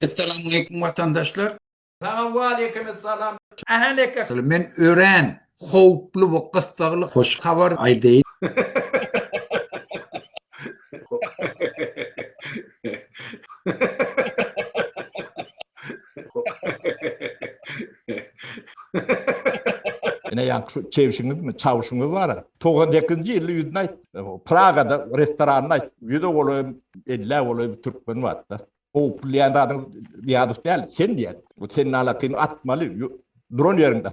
Esselamu aleyküm vatandaşlar. Sana aleykümselam. Ahaleka. Men ören, howplu bu kıstaglı hoş habar aydeyin. Yine yani çevşiniz mi, çavuşunuz var ya. 92. yılı yüzüne Praga'da restoranına yüzde olayım, 50 olayım Türkmen var da. O pliyandanın liyadık değil, sen diyen. O senin alakını atmalı, drone yerinde.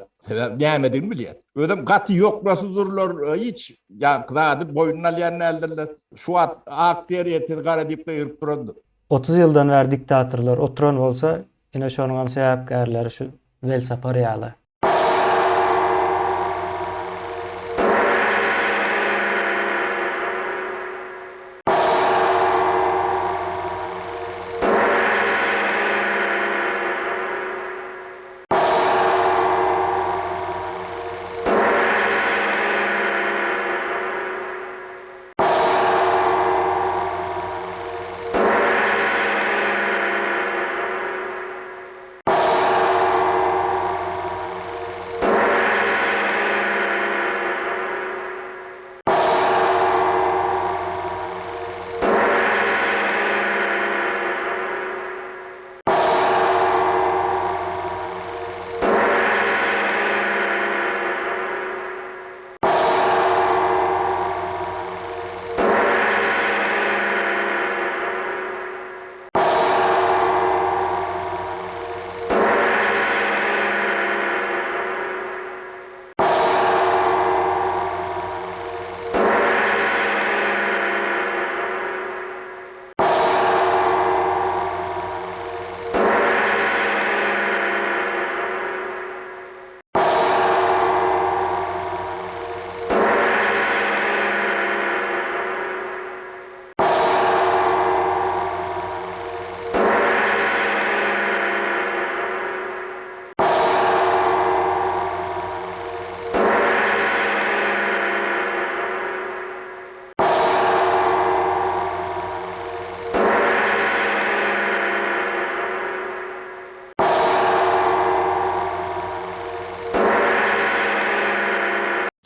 Yemediğini biliyor. Ödüm katı yok nasıl dururlar hiç. Yani kızadı boynuna liyanını eldirler. Şu at aktiyer yetir gara deyip de yırıp durandı. 30 yıldan ver diktatörler oturan olsa yine şonun sebepkarları şu Velsapar ýaly.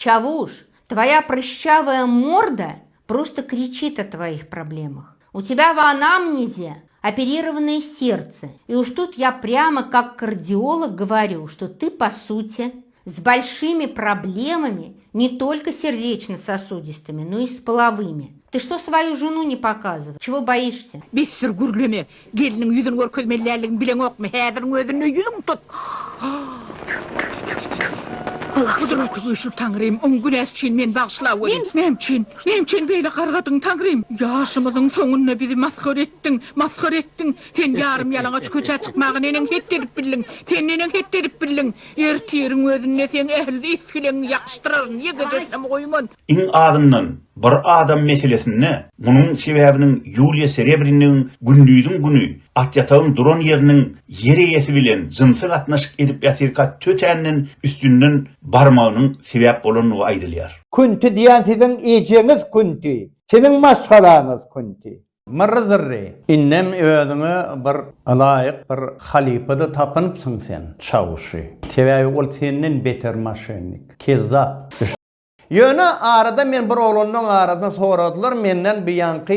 Чавуш, твоя прыщавая морда просто кричит о твоих проблемах. У тебя в анамнезе оперированное сердце. И уж тут я прямо как кардиолог говорю, что ты, по сути, с большими проблемами, не только сердечно-сосудистыми, но и с половыми. Ты что свою жену не показываешь? Чего боишься? Bir sür gürleme, gelinin yüzünü görkezmellerliğin bilen okma, häzirin özünü yüzün tut. Kudretli şu Tanrım, on günes için men bağışla verin. Nemçin beyle kargadın Tanrım. Yaşımızın sonuna bizi maskar ettin. Sen yarım yalana köçe çıkmağın enen hetterip bildin. Sen enen hetterip bildin. Ertiyerin özünne sen ehli iskilen yakıştırarın. Yegecesem koyman. İn adından bir adam meselesine, bunun sebebinin Yulia Serebrinin günlüydün günü, atyatağın duran yerinin yereyesi bilen zınsıl atnaşık edip yatırkat töteninin üstünden barmağının sebep olanı aydılıyar. Kunti diyen sizin iyiceniz kunti. Senin maşgalanız kunti. Mırrızırri. İnnem özünü bir alayık, bir halifada tapınıpsın sen. Çavuşu. Sebebi ol senin beter maşenlik. Kezzap. Yöne arada men bir oğlunun arasına soradılar menden bir yankı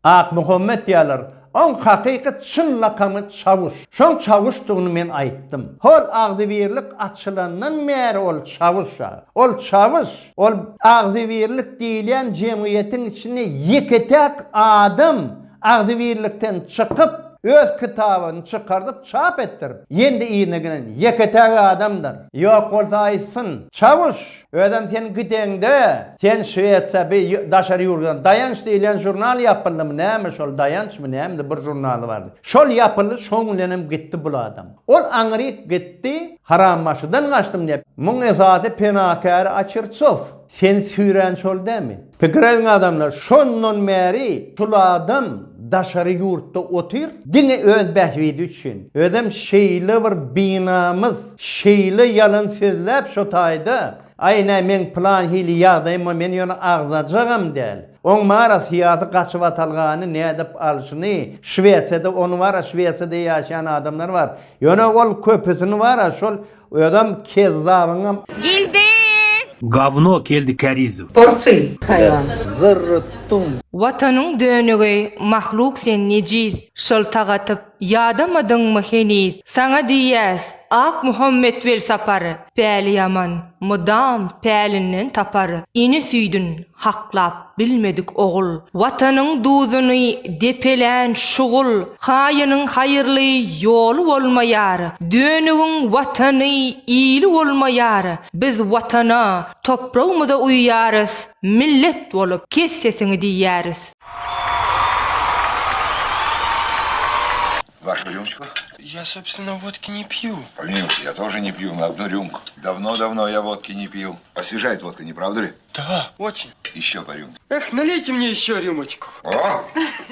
Ak Muhammed diyorlar. On hakikat çın lakamı çavuş. Şon çavuştuğunu men aytdım. Hol ağzıvirlik açılandan meri ol çavuşa. Ol çavuş. Ol ağzıvirlik diyen cemiyetin içine yeketek adam ağzıvirlikten çıkıp öz kitabını çıkardıp çap ettirip yendi iğneginin yeketek adamdır. Yok olsa aytsın. Çavuş. Ödem sen gidende sen Şveç'e bir daşarı yurdan dayanç deyilen jurnal yapıldı mı neymiş ol dayanç mı neymiş bir jurnalı vardı. Şol yapıldı şoğunlenim gitti bu adam. Ol angrip gitti harammaşıdan kaçtım diye. Mun esatı penakari Açırtsov. Sen süren şol değil mi? Fikirlerin adamlar şonnon meri şul adam daşarı yurtta otur. Dine öz behvidi için. Ödem şeyli bir binamız şeyli yalın sözlep şotaydı. Ayna men plan hili yağdayım men yonu ağzacağım del. On mara siyasi kaçıp atalgany ne edip alşyny, Şwetsiyada onu var, Şwetsiyada yaşayan adamlar var. Ýöne ol köpüsini var, şol adam kezzabyň Говно келди Каризов. Vatanın dönügi mahluk sen neciz, şol tagatıp yadamadın mı heniz, sana diyez, Ak Muhammed vel saparı, päli yaman, mudam pälinden taparı, ini süydün, haklap bilmedik oğul, vatanın duzunu depelen şugul, hayının hayırlı yolu olmayarı, dönügün vatanı iyili olmayarı, biz vatana, toprağımıza uyarız, millet olup kes sesini diyeriz. Вашу рюмочку? Я, собственно, водки не пью. Помилуйте, я тоже не пью на одну рюмку. Давно-давно я водки не пил. Освежает водка, не правда ли? Да, очень. Еще по рюмке. Эх, налейте мне еще рюмочку. О,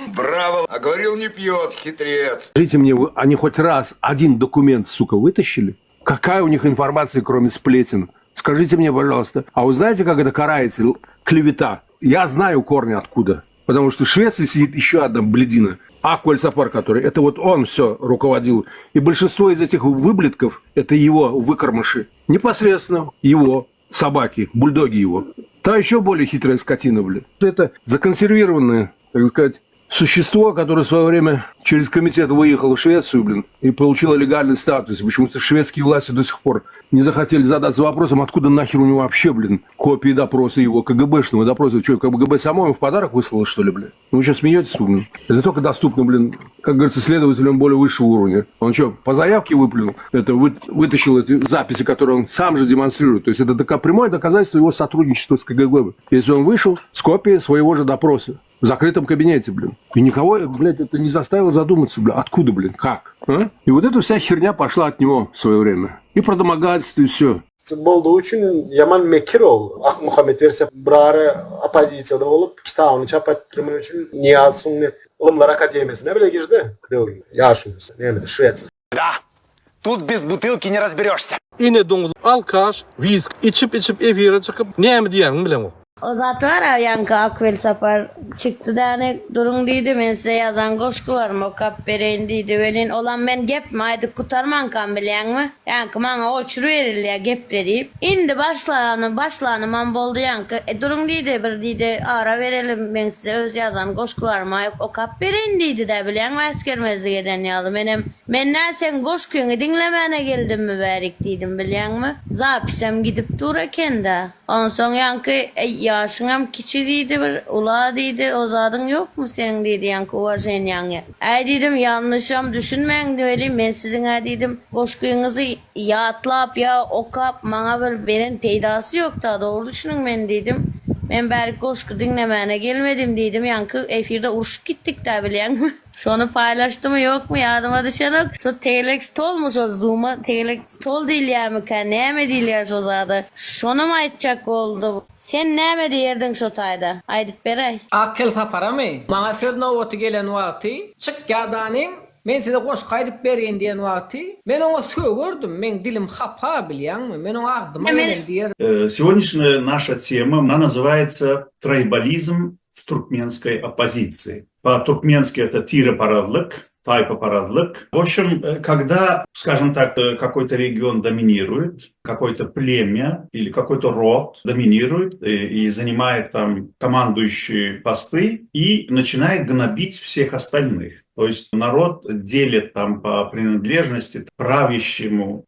браво! А говорил, не пьет, хитрец. Скажите мне, они хоть раз один документ, сука, вытащили? Какая у них информация, кроме сплетен? Скажите мне, пожалуйста. А вы знаете, как это карается? Клевета. Я знаю корни откуда. Потому что в Швеции сидит еще одна блядина. Ак Вель Сапар, который, это вот он все руководил. И большинство из этих выблетков, это его выкормыши. Непосредственно его собаки, бульдоги его. Та еще более хитрая скотина, блядь. Это законсервированное, так сказать, существо, которое в свое время через комитет выехало в Швецию, блин, и получило легальный статус. Почему-то шведские власти до сих пор не захотели задаться вопросом, откуда нахер у него вообще, блин, копии допроса его, КГБшного допроса. Что, КГБ само ему в подарок выслало, что ли, блин? Ну, вы что, смеетесь, блин? Это только доступно, блин, как говорится, следователям более высшего уровня. Он что, по заявке выплюнул? Это вытащил эти записи, которые он сам же демонстрирует. То есть это прямое доказательство его сотрудничества с КГБ. Если он вышел с копией своего же допроса в закрытом кабинете, блин. И никого, блядь, это не заставило задуматься, блин, откуда, блин, как? А? И вот эта вся херня пошла от него в свое время. И про домогательство, и все. Bolduğu için yaman mekir ol. Ak Muhammed verse brare apazitsiyada olup kitabını çap ettirmek için Niyaz Sunni Ilimlar Akademiyasına bile girdi. Yaşımız, neydi, Şvetsiya. Да, тут без butılki не разберешься. İne donu alkaş, visk, içip evire çıkıp ne diyen bilem o. O zat var ya yankı Ak Vel Sapar çıktı da hani durun deydi ben size yazan koşku var mı o kap vereyin deydi velin olan ben gep mi haydi kutarman kan bilen mi yankı bana oçuru verirli ya gep deyip indi başlanı man boldu yankı durun deydi bir deydi ara verelim ben size öz yazan koşku var mı o kap vereyin deydi de bilen mi askermezlik eden yalı benim menden sen koşkuyunu dinlemene geldim mi verik deydim bilen mi zapisem gidip dura kendi on son yankı yaşıngam kiçi deydi bir ula deydi o zadın yok mu senin deydi yankı o sen yanı. Dedim yanlışam düşünmeyin deyim ben sizin dedim koşkuyunuzu yatlap ya okap bana bir berin peydası yok da doğru düşünün ben dedim. Ben belki koşku dinlemene gelmedim dedim yankı efirde uçup gittik de bilen mi? Şunu paylaştı mı yok mu yardıma dışarı? Şu telex olmuş o Zoom'a telex tol değil ya mı kan ne mi değil ya şu zada? Şunu mu açacak oldu? Sen ne mi diyerdin şu tayda? Haydi beray. Akıl sapara mı? Bana söz novotu gelen vakti çık yadanim. Men size koş kaydıp bereyim diyen vakti men ona sögürdüm. Men dilim hapa bilyan mı? Men ona ağzıma diyer. Сегодняшняя наша тема, она называется «Трайбализм в туркменской оппозиции». По-туркменски это тире-парадлык, тайпа-парадлык. В общем, когда, скажем так, какой-то регион доминирует, какое-то племя или какой-то род доминирует и занимает там командующие посты и начинает гнобить всех остальных. То есть народ делит там по принадлежности правящему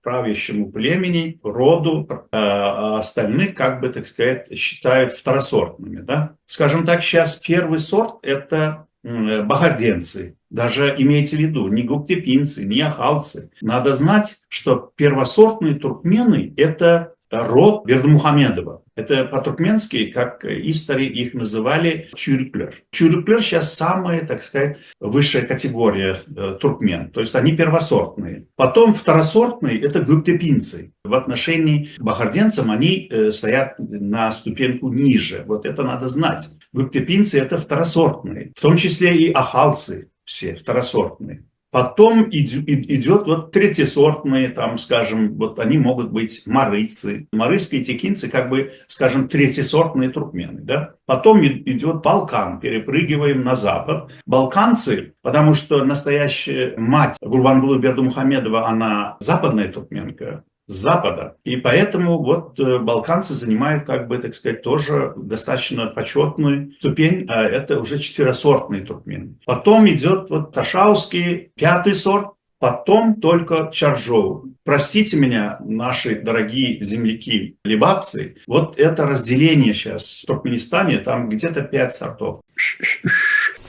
племени, роду, а остальных, как бы, так сказать, считают второсортными. Да? Скажем так, сейчас первый сорт – это багарденцы. Даже имейте в виду, не гуктепинцы, не ахалцы. Надо знать, что первосортные туркмены – это род Бердымухамедова. Это по-туркменски, как истори их называли, чурюклер. Чурюклер сейчас самая, так сказать, высшая категория туркмен. То есть они первосортные. Потом второсортные – это гуктепинцы. В отношении к багарденцам они стоят на ступеньку ниже. Вот это надо знать. Гуктепинцы – это второсортные. В том числе и ахалцы все второсортные. Потом идет вот третьесортные, там, скажем, вот они могут быть марыцы. Марыйские текинцы, как бы, скажем, третьесортные туркмены, да. Потом идет Балкан, перепрыгиваем на запад. Балканцы, потому что настоящая мать Гурбангулы Бердымухамедова, она западная туркменка, с запада. И поэтому вот балканцы занимают, как бы, так сказать, тоже достаточно почетную ступень, а это уже четверосортные туркмены. Потом идет вот Ташауские, 5-й сорт, потом только Чаржоу. Простите меня, наши дорогие земляки, либабцы, вот это разделение сейчас в Туркменистане, там где-то 5 сортов.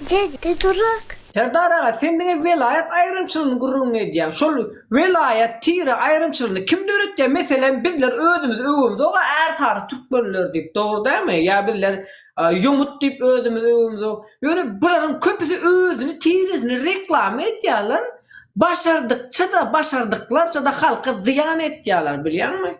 Dede, ты durduk. Serdar ağa, sen bana velayet ayrımçılığını gururun ediyem. Şol velayet, tire ayrımçılığını kim öğreteceğim? Mesela bizler özümüz, oğa ersarı Türkmenler deyip, doğru değil mi? Ya bizler yumut deyip özümüz. Yani bunların köpüsü özünü, tiresini reklam ediyorlar. Başardıkça da, başardıklarça da halka ziyan ediyorlar, biliyor musun?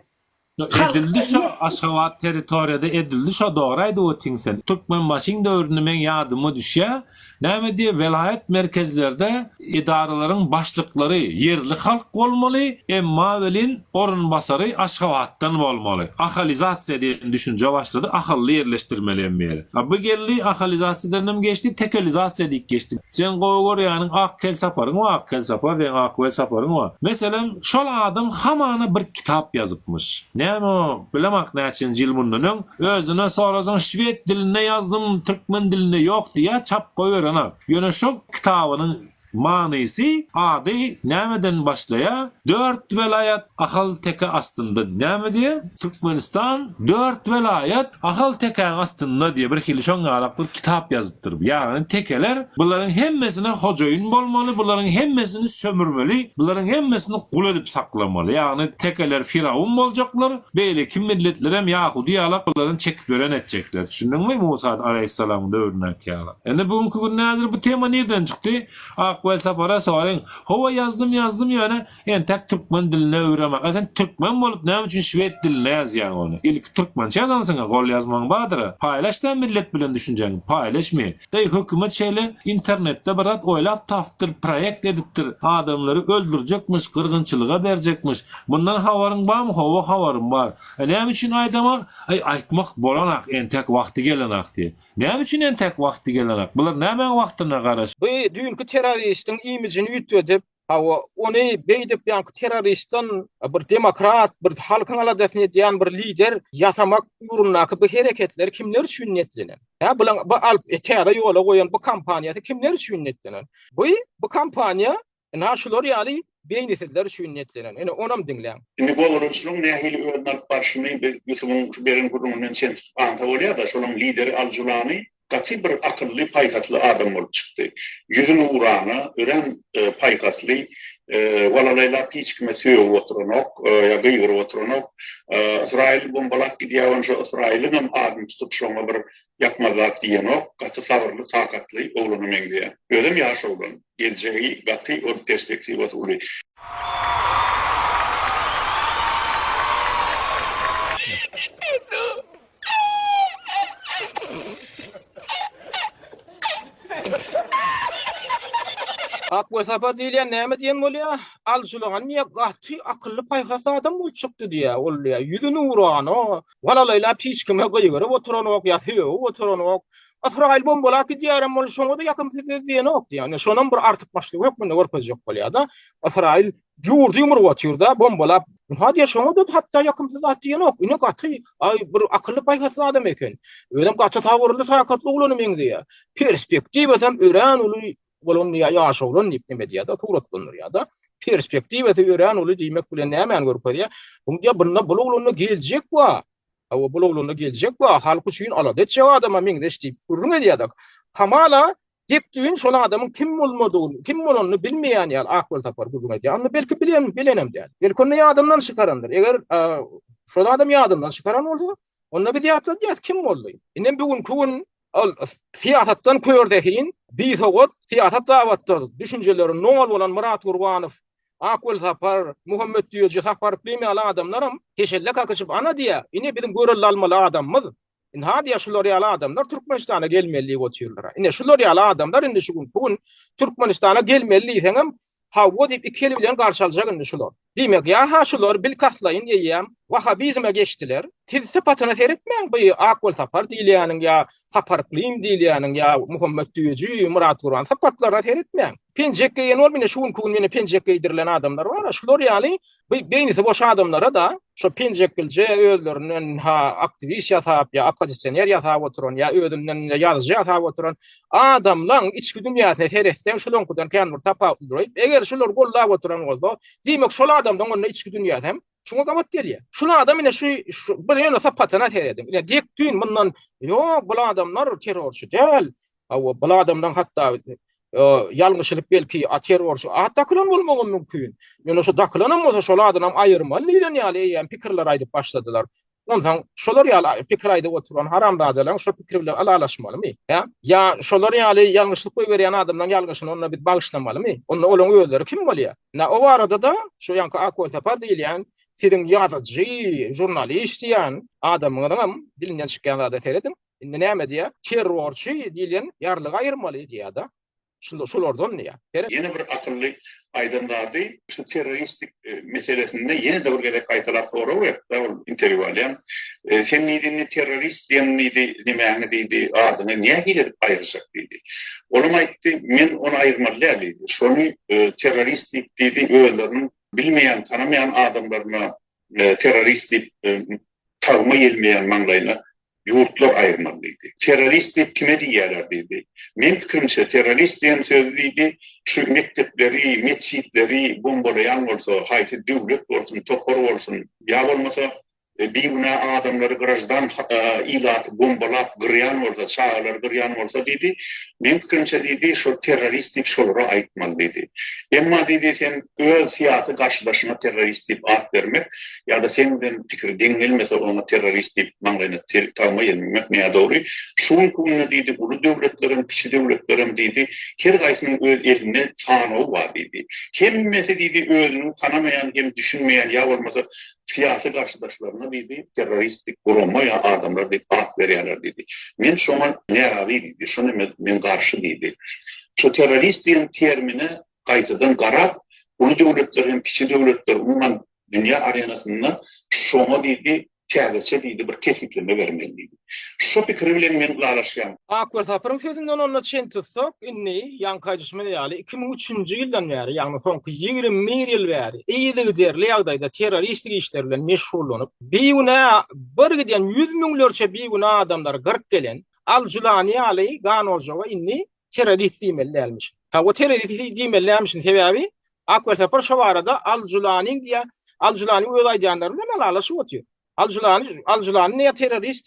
Edildi şu Aşgabat teritoriyada edildi şu doğraydı o tinsen. Türkmenbaşyň döwründe men ýadyma düşýär. Näme diye velayet merkezlerde idaralaryň başlyklary yerli halk bolmaly, emma welin orunbasary Aşgabatdan bolmaly. Ahalizasiýa diýen düşünje başlady, ahylly yerleşdirmelenmeli. Bu geldi ahalizasiýadan geçdi, tekelizasiýa diýip geçdi. Sen goýgor ýany Akkel saparyň, Akkel sapar we Akkel saparyň var. Meselem şol adam hamana bir kitap yazıpmış. Näme bilemek näçinji ýyl mundan özüne sorasaň şwed diline yazdım, türkmen diline ýok diýe çap goýar ana. Ýöne şol kitabynyň manysy ady nämeden başlaýar? 4 velayet ahal teke astynda. Näme diýe? Türkmenistan 4 velayet ahal teke astynda diýe bir hili şoňa alaqly kitap ýazypdyr. Ýagny tekeler bularyň hemmesine hojaýyn bolmaly, bularyň hemmesini sömürmeli, bularyň hemmesini gul edip saklamaly. Ýagny tekeler firavun boljaklar, beýle kim milletler hem Yahudi alaq bularyň çekip gören etjekler. Düşündiňmi Musa aleyhissalam döwrüne kýala. Ende bugünkü gün näzir bu tema nereden çykdy? Akvel sapara soraň. Howa yazdım ýöne entek türkmen diline öwremek. Sen türkmen bolup näme üçin şwed diline ýazýan ony? Ilk türkmençe ýazansyňa gol ýazmaň badyr. Paýlaşda millet bilen düşünjeň. Paýlaşmy. Hökümet şeýle internetde birat oýlap tapdyr, proýekt edipdir. Adamlary öldürjekmiş, gyrgynçylyga berjekmiş. Bundan habaryň barmy? Howa habarym bar. Näme üçin aýdamak? Aýtmak bolanak entek wagty gelenak diýe. Näme üçin entek wagty gelenak? Bular näme wagtyna garaş? Bu dünkü teröristin imijini ütüdip, onu beýdip ýa-ni teröristin bir demokrat, bir halkyň aladetini diýen bir lider ýasamak ugrundaky bu hereketler kimler üçin netlenen? Ha bulan bu alp etýäde ýola goýan bu kampaniýasy kimler üçin netlenen? Bu kampaniýa naşular ýaly beýnesizler üçin netlenen. Ene onam diňläň. Şimdi bu olurçluğun nähili öňden barşyny ýutumun beren gurulmadan sen anta bolýar da şonuň lideri Al-Julani gaty bir akıllı paykaslı adam bolup çykdy. Yüzünü urany, ören paykaslı walalayla hiç kime söýüp oturanok, ya gıýgyr oturanok, İsrail bombalak gidýän şu İsrail'in hem adım tutup şoňa bir ýakmazat diýenok, gaty sabırly, takatly oglany meňde. Özüm ýaşaýan, geljegi gaty o perspektiwa uly. Akwe sapar diýen näme diýen bolýar? Al-Julani niýe gaty akylly paýhasy adam bolup çykdy diýe. Ol ýa ýüzüni urany, walalayla hiç kime gıýgyr oturanok ýatyp oturanok. İsrail bombalak diýärem bol şoňa da ýakymsyz diýenok diýär. Şonuň bir artyk başlygy ýok, mende görpejek bolýar da. İsrail ýurdy ýumur watýurda bombalap. Hadi şoňa da hatda ýakymsyz diýenok. Ine gaty bir akylly paýhasy adam eken. Öňem gaty tawurly sakatly uglany meňde. Perspektiwa hem ören uly bolon ýaşawlan diýip medýada surat bolýar. Perspektiwasy ören uly diýmek bilen näme görpediýär? Bunda bundan boluglyny geljek wa. O boluglyny geljek wa halk üçin aladet ýa adama meňde işdip gurrun edýärdik. Hamala gepdiň şol adamyň kim bolmadygyny, kim bolanyny bilmeýän ýa akıl tapar gurrun edýär. Onu belki bilenem diýär. Belki onu ýadymdan çykarandyr. Eger şol adam ýadymdan çykaran bolsa, onda bir diýär kim boldy? Inem bugünkü gün siýasatdan köýerdekin biz hogot siýasat dawatlar düşünjeleri nomal bolan Murat Gurbanow, Akvel Sapar, Muhammed Diýoji Sapar bilmeýän adamlarym teşelle kakyşyp ana diýär. Ine bizim göreli almaly adamymyz. Ine hadi şular ýaly adamlar Türkmenistana gelmeli bolýarlar. Ine şular ýaly adamlar indi şu gün Türkmenistana gelmeli diýsem Ha o dip ikili bilen garşalacak indi şular. Demek ya ha şular bil katlayın diýýär. Wahabizme geçtiler. Tiz sypatyna seretmeň bu Akbol Sapar diýýäniň ya Sapar Klim diýýäniň ya Muhammed Düýüji, Murat Guran sapatlaryna seretmeň. Penjekge ýene ol mene şuň kugun mene penjekge ýedirilen adamlar bar. Şular ýaly bu beýnisi boş adamlara da şu penjekgilje özlerinden ha aktivist ýasap ya opozisyoner ýasap oturan ya özünden ýazyjy ýasap oturan adamlaryň içki dünýäsine seretseň şulan kudan kändir tapa durup eger şular gollap oturan bolsa demek şol adamdan onda içki dünýä hem şuna gabat diýär. Şuna adam ine şu bir ýöne sapatyna seredim. Ine dek düýün bundan ýok bu adamlar terrorçy däl. Bu adamdan hatda ýalňyşlyk belki terrorçy ataklan bolmagy mümkin. Ýöne şu daklanam bolsa şol adam aýyrmaly diýen ýaly ýa pikirler aýdyp başladylar. Ondan şolar ýaly pikir aýdyp oturan haramdadalar şu pikir bilen alalaşmalymy? Ya şolar ýaly ýalňyşlyk goý berýän adamdan ýalňyşyny onda biz bagışlamalymy? Onda olaň özleri kim bolýar? O arada da şu ýanky Akbol Sapar diýilýän Tidin ýazyjy, jurnalist diýen adamyňam dilinden çykýan zada seredim. Indi näme diýär? Terrorçy diýilen ýarlygy aýyrmaly diýär da. Şulardan näme? Yeni bir akıllı aydınladı. Şu teröristik meselesinde yeni de bir gedek aytalar soru var. Davul interview alyan. Sen nidini terörist diyen nidi nimeğini deydi adını niye gider ayırsak deydi. Olum aytti men onu ayırmalı deydi. Şunu teröristik deydi öğelerin bilmeyen, tanımayan adamlarına teröristik tağma gelmeyen manglayına yurtlar ayırmalıydı. Terörist deyip kime diýerler deydi. Men pikirimçe terörist diyen söz deydi, şu mektepleri, mescitleri bombalayan bolsa, haýsy döwlet bolsun, topar bolsun, ýa bolmasa biýuna adamları garajdan ilat bombalap gyrýan bolsa, çağlar gyrýan bolsa deydi. Men pikirimçe deydi, şu teröristik şolara aýtmaly deydi. Emma deydi sen öz siyasi gaşlaşma terörist deyip at vermek ya da senden pikir deňelmese ona terörist deyip maňlaýna tagma gelmek näme dogry. Şuň kunna deydi, ulu döwletlerin, kiçi döwletlerin deydi, her gaýsynyň öz eline tanygy bar deydi. Hemmesi deydi özüni tanamayan, hem düşünmeyen ya bolmasa siyasi gaşlaşlarına deydi, teröristik gurulma ya adamlar deyip at berýärler deydi. Men şoňa närazy deydi, şunu men garşy deydi. Şu terörist diýen termini gaýtadan garap, ulu döwletlerin, kiçi döwletler umman dünýä arenasynda şoňa deydi, çägese deydi bir kesintleme bermeli deydi. Şu pikir bilen men ulalaşýan. Akbol Saparyň sözünden onu çen tutsak, inni ýankaýjyşma ýaly 2003-nji ýyldan bäri, ýagny soňky 20 ýyl bäri eýdigi derli ýagdaýda teröristik işler bilen meşgullanyp, biýuna bir giden 100 miňlerçe biýuna adamlar gyryp gelen Al-Julani ýaly Ganoljowa inni terörist diýmellermiş. O terörist diýmellermişin sebäbi Akbol Sapar şu arada Al-Julani diýä, Al-Julani öz aýdanlary bilen alalaşyp otýar. Al-Julani ya terörist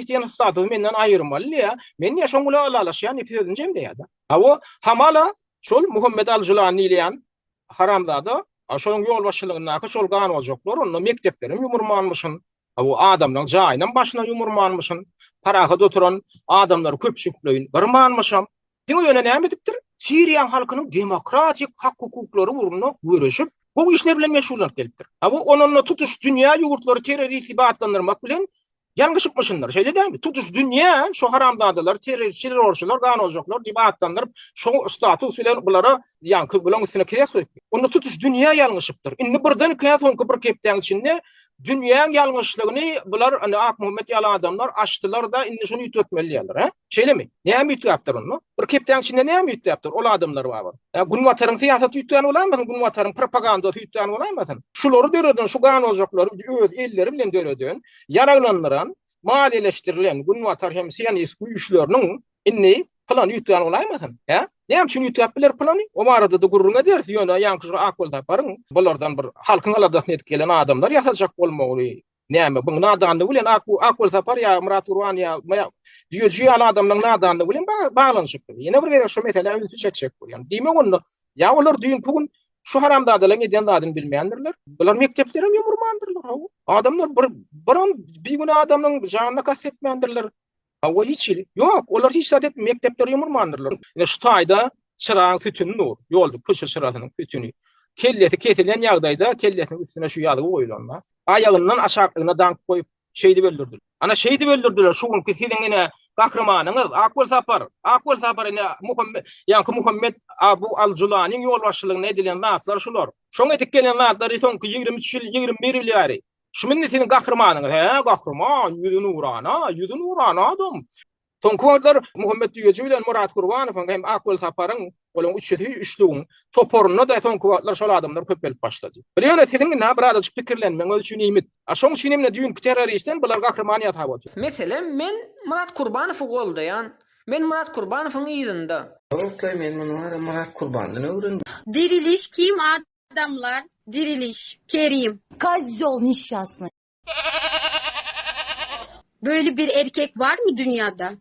diyen status menden aýyrmaly ya. Men ýa şoňla alalaşýan epizodun jemleýär da. O hamala şol Muhammed Al-Julani diýen haramzada, şoň ýol başçylygyna şol ganojoklar, onu mekteplerim ýumurmanmyşyn. O adamlaryň jaýynyň başyna ýumurmanmyşyn. Paraga oturan adamlar köpçükleýin gyrmanmyşam. Diňe ýöne näme edipdir? Siriýa halkynyň demokratik hak hukuklary uğruna güreşip bu işler bilen meşgullanyp gelipdir. Bu onunla tutuş dünýä ýurtlary terörist ibatlandyrmak bilen ýalňyşykmyşynlar. Şeýle dämi? Tutuş dünýä şu haramdadalar, teröristler, orşular, ganojoklar ibatlandyryp şu status bilen bulara ýanky bilen üstüne kirek soýup. Onu tutuş dünýä ýalňyşypdyr. Indi birden käsoň köpür kepden içinde dünýäň ýalňyşlygyny bular Ak Muhammed ýaly adamlar açdylar da indi şunu ýetmelidirler, Şeýlemi? Näme ýetipdir onu? Bir kepden içinde näme ýetipdir? Ol adamlar bar. Günwataryň siýasat ýetýän bolarmy? Günwataryň propaganda ýetýän bolarmy? Şulary döreden, şu ganojoklar öz elleri bilen döreden ýaraglandyran, maliýeleşdirilen Günwatar hem Siyonist güýçleriniň inni plan ýetýän bolarmy? Näme üçin ýetipdir plany? O arada da gurruna dersi ýöne ýanky Akbol Saparyň bulardan bir halkyň aladasyna etkilen adamlar ýasajak bolmaly. Näme bu nadanlyk bilen Akbol Sapar ýa Murat Guran ýa diýýäji ýaly adamlaryň nadanlygy bilen baglanyşypdyr. Ýene bir gerek şu mesele öňe çekjek bolýan. Diýmek onda ýa olar diýin bugün şu haramdadalyň eden zadyny bilmeýändirler. Bular mekteplerim ýumurmandyrlar. Adamlar bir gün adamlaryň janyna kastetmeýändirler. O hiç yok. Olar hiç sadet mektepler ýumurmandyrlar. Şu taýda çyragyň fütünü nur. Ýolda köşe çyragynyň fütünü. Kelleti kesilen ýagdaýda kelletiniň üstüne şu ýaly goýulanlar. Aýagyndan aşagyna dank goýup şeýdi böldürdiler. Ana şeýdi böldürdiler. Şu gün sizin ene Kahramanınız Akwel Sapar ne Muhammed Abu Al-Julani'nin yol başçılığına edilen vaatlar şular. Şoň edip gelen vaatlar soňky 23 ýyl 21 ýyl ýary. Şu men senin kahramanın. Kahraman, yüzün urana adam. Soňky Muhammed Düýeci bilen Murat Gurbanow hem Akwel Saparyň olan üçlüğün toporuna da soňky şol adamlar köp gelip başlady. Bilýän senin näme bir adamçy pikirlenmeň ölçüni ýmit. Şoň üçin men düýün teröristden bular kahramanyat habat. Meselen men Murat Gurbanow goldayan. Men Murat Gurbanowyň ýyzynda. Okey, men Murat Gurbanowyň öwrendim. Diriliş kim adamlar? Diriliş. Kerim. Kazol nişaslı. Böyle bir erkek var mı dünyada?